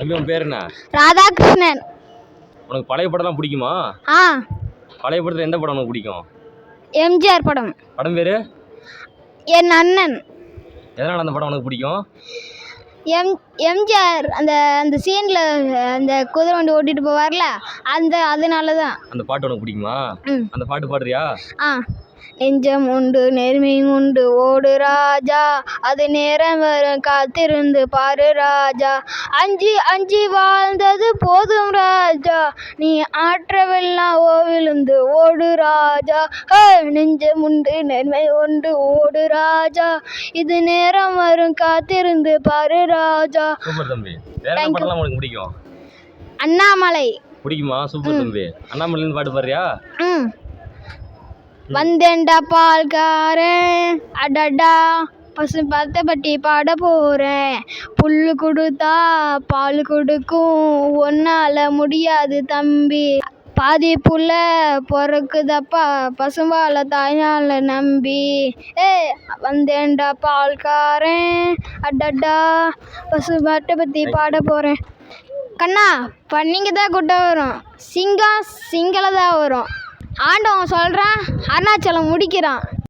தம்பி உன் பேர் என்ன? ராதாகிருஷ்ணன். உனக்கு பழைய படம்லாம் பிடிக்குமா? பழைய படத்தில் எந்த படம் உனக்கு பிடிக்கும்? எம்ஜிஆர் படம். படம் பேர்? என் அண்ணன். எதனால் அந்த படம் உனக்கு பிடிக்கும்? எம்ஜிஆர் அந்த அந்த சீனில் அந்த குதிரை வண்டி ஓட்டிட்டு போவார்ல, அதனால தான். அந்த பாட்டு உனக்கு பிடிக்குமா? அந்த பாட்டு பாடுறியா? நெஞ்சம் உண்டு நேர்மை உண்டு ஓடு ராஜா, அது நேரம் வரும் காத்திருந்து பாரு ராஜா, அஞ்சி அஞ்சி வாழ்ந்தது போதும் ராஜா, நீ ஆற்றவெல்லாம் ஓவிழுந்து ஓடு ராஜா, நெஞ்சம் உண்டு நேர்மை உண்டு ஓடு ராஜா, இது நேரம் வரும் காத்திருந்து பாரு ராஜா. சூப்பர் தம்பி. வேற என்ன பாடலாம் உனக்கு பிடிக்கும்? அண்ணாமலை பிடிக்குமா? சூப்பர் தம்பி. அண்ணாமலைன்னு பாட்டு பாடுறியா? வந்தேன்டா பால்காரன் அடடா பசு பத்த பட்டி பாட போகிறேன், புல்லு கொடுத்தா பால் கொடுக்கும் ஒன்னால முடியாது தம்பி, பாதி புள்ள பிறக்குதப்பா பசும்பால தாய்நாள நம்பி, வந்தேன்டா பால்காரன் அடடா பசு பட்ட பற்றி பாட போகிறேன். கண்ணா பன்னிங்க தான் குட்ட வரும், சிங்கம் சிங்கள தான் வரும், ஆண்டவன் சொல்கிறான் அருணாச்சலம் முடிக்கிறான்.